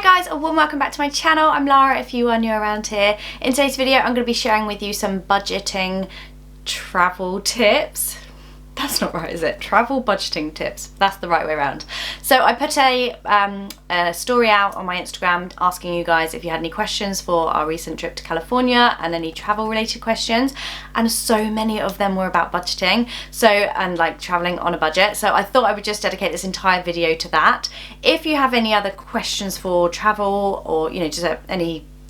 Hi guys, and welcome back to my channel. I'm Lara if you are new around here. In today's video I'm going to be sharing with you some budgeting travel tips. That's not right, is it? Travel budgeting tips. That's the right way around. So I put a story out on my Instagram asking you guys if you had any questions for our recent trip to California and any travel related questions, and so many of them were about budgeting, and like traveling on a budget. So I thought I would just dedicate this entire video to that. If you have any other questions for travel, or just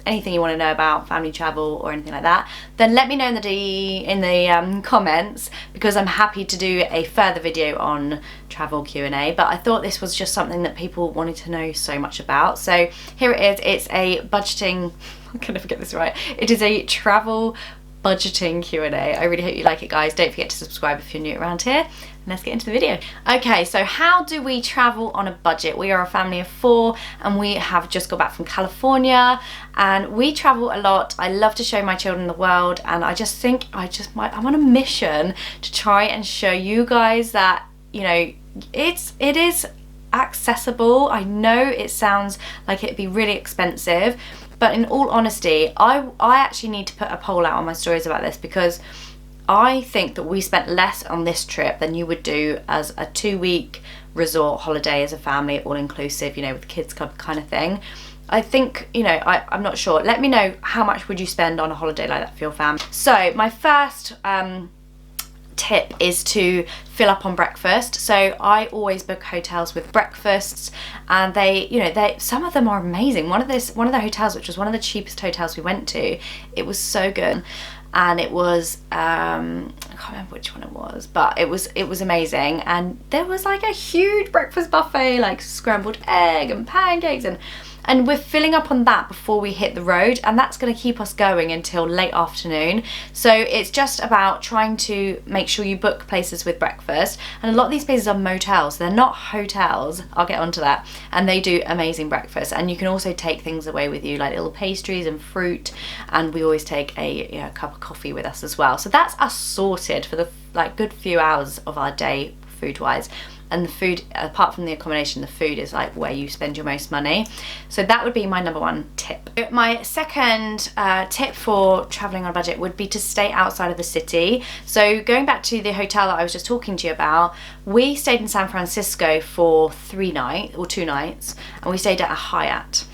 anything you want to know about family travel or anything like that, then let me know in the comments, because I'm happy to do a further video on travel Q&A. But I thought this was just something that people wanted to know so much about. So here it is. It's a budgeting, I'm gonna forget this right. It is a travel budgeting Q&A. I really hope you like it, guys. Don't forget to subscribe if you're new around here. Let's get into the video. Okay, so how do we travel on a budget? We are a family of 4 and we have just got back from California and we travel a lot. I love to show my children the world, and I just think I'm on a mission to try and show you guys that it is accessible. I know it sounds like it'd be really expensive, but in all honesty, I actually need to put a poll out on my stories about this, because I think that we spent less on this trip than you would do as a 2-week resort holiday as a family, all inclusive, with kids club kind of thing. I think, I'm not sure. Let me know, how much would you spend on a holiday like that for your family? So my first tip is to fill up on breakfast. So I always book hotels with breakfasts, and they some of them are amazing. One of the hotels, which was one of the cheapest hotels we went to, it was so good. And it was I can't remember which one it was, but it was amazing. And there was like a huge breakfast buffet, like scrambled egg and pancakes, and we're filling up on that before we hit the road, and that's going to keep us going until late afternoon. So it's just about trying to make sure you book places with breakfast, and a lot of these places are motels, they're not hotels. I'll get onto that. And they do amazing breakfast, and you can also take things away with you, like little pastries and fruit, and we always take a cup of coffee with us as well. So that's us sorted for the good few hours of our day food wise. And the food, apart from the accommodation, the food is like where you spend your most money. So that would be my number 1 tip. My second tip for traveling on a budget would be to stay outside of the city. So going back to the hotel that I was just talking to you about, we stayed in San Francisco for 2 nights, and we stayed at a Hyatt.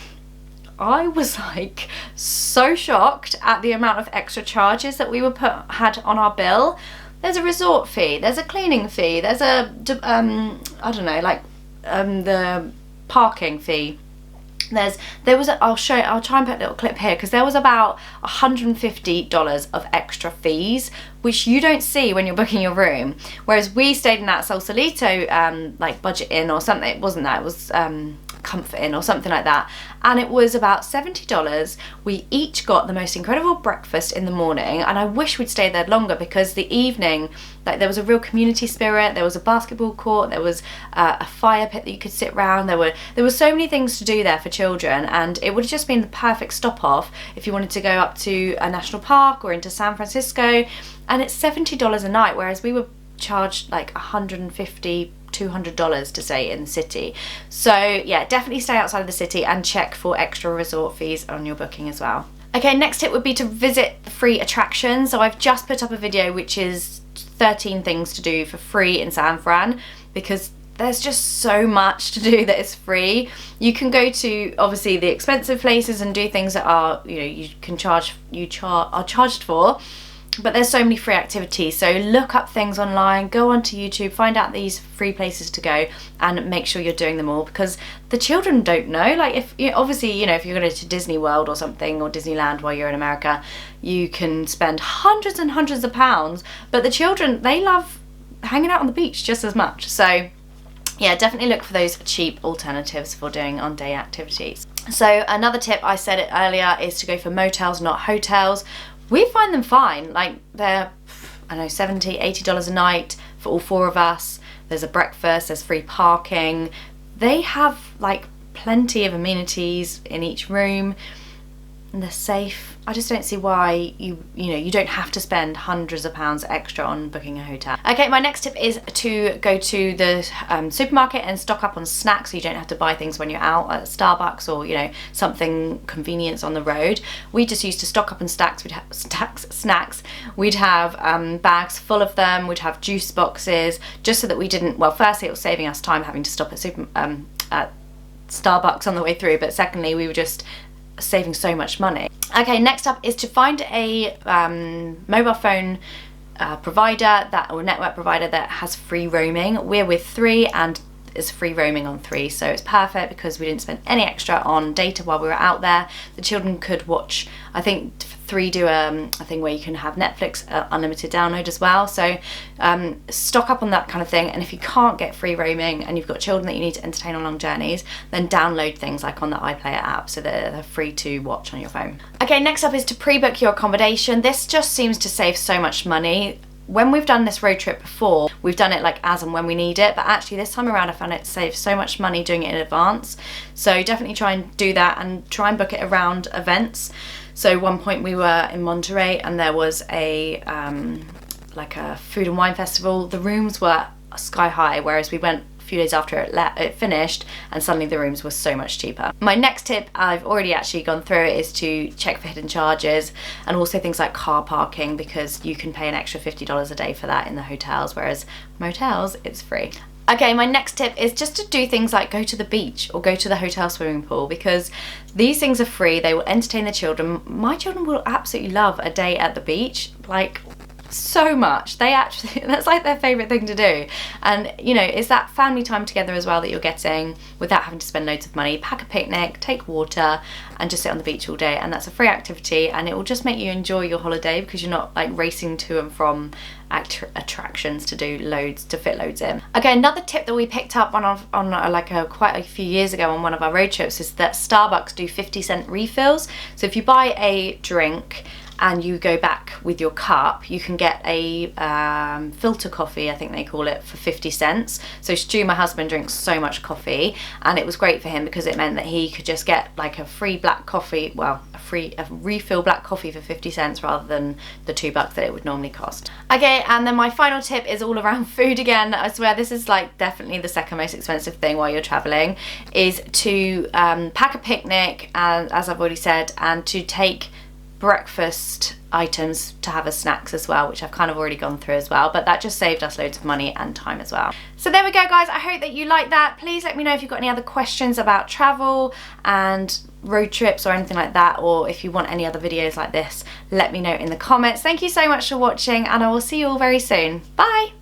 I was like so shocked at the amount of extra charges that we had on our bill. There's a resort fee, there's a cleaning fee, there's a I don't know, the parking fee. I'll try and put a little clip here, because there was about $150 of extra fees, which you don't see when you're booking your room. Whereas we stayed in that Sausalito budget inn or something. It wasn't that, it was Comfort Inn or something like that, and it was about $70. We each got the most incredible breakfast in the morning, and I wish we'd stayed there longer, because the evening, there was a real community spirit. There was a basketball court, there was a fire pit that you could sit around, there were so many things to do there for children, and it would have just been the perfect stop off if you wanted to go up to a national park or into San Francisco. And it's $70 a night, whereas we were charged like $150, $200 to stay in the city. So yeah, definitely stay outside of the city and check for extra resort fees on your booking as well. Okay, next tip would be to visit free attractions. So I've just put up a video which is 13 things to do for free in San Fran, because there's just so much to do that is free. You can go to obviously the expensive places and do things that are are charged for, but there's so many free activities. So look up things online, go onto YouTube, find out these free places to go, and make sure you're doing them all, because the children don't know. If you're going to Disney World or something, or Disneyland while you're in America, you can spend hundreds and hundreds of pounds, but the children, they love hanging out on the beach just as much. So yeah, definitely look for those cheap alternatives for doing on-day activities. So another tip, I said it earlier, is to go for motels, not hotels. We find them fine. They're, $70, $80 a night for all 4 of us. There's a breakfast, there's free parking. They have plenty of amenities in each room. and they're safe. I just don't see why you don't have to spend hundreds of pounds extra on booking a hotel. Okay, my next tip is to go to the supermarket and stock up on snacks, so you don't have to buy things when you're out at Starbucks or, you know, something convenience on the road. We just used to stock up on snacks. We'd have snacks. We'd have bags full of them. We'd have juice boxes, just so that we didn't. Well, firstly, it was saving us time having to stop at Starbucks on the way through, but secondly, we were just saving so much money. Okay, next up is to find a mobile phone provider or network provider that has free roaming. We're with 3 and it's free roaming on 3, so it's perfect because we didn't spend any extra on data while we were out there. The children could watch, I think 3 do a thing where you can have Netflix unlimited download as well, so stock up on that kind of thing. And if you can't get free roaming and you've got children that you need to entertain on long journeys, then download things like on the iPlayer app so that they're free to watch on your phone. Okay, next up is to pre-book your accommodation. This just seems to save so much money. When we've done this road trip before, we've done it like as and when we need it, but actually this time around I found it saves so much money doing it in advance. So definitely try and do that and try and book it around events. So one point we were in Monterey and there was a like a food and wine festival. The rooms were sky high, whereas we went a few days after it finished and suddenly the rooms were so much cheaper. My next tip, I've already actually gone through it, is to check for hidden charges and also things like car parking, because you can pay an extra $50 a day for that in the hotels, whereas motels, it's free. Okay, my next tip is just to do things like go to the beach or go to the hotel swimming pool, because these things are free. They will entertain the children. My children will absolutely love a day at the beach, like so much. They actually, that's like their favorite thing to do. And you know, it's that family time together as well that you're getting without having to spend loads of money. Pack a picnic, take water and just sit on the beach all day, and that's a free activity and it will just make you enjoy your holiday because you're not like racing to and from attractions to do loads, to fit loads in. Okay, another tip that we picked up on quite a few years ago on one of our road trips is that Starbucks do 50-cent refills. So if you buy a drink and you go back with your cup, you can get a filter coffee, I think they call it, for 50 cents. So Stu, my husband, drinks so much coffee and it was great for him because it meant that he could just get like a free black coffee, well, a refill black coffee for 50 cents rather than the $2 that it would normally cost. Okay, and then my final tip is all around food again. I swear this is like definitely the second most expensive thing while you're traveling, is to pack a picnic, and as I've already said, and to take breakfast items to have as snacks as well, which I've kind of already gone through as well, but that just saved us loads of money and time as well. So there we go, guys. I hope that you like that. Please let me know if you've got any other questions about travel and road trips or anything like that, or if you want any other videos like this, let me know in the comments. Thank you so much for watching and I will see you all very soon. Bye.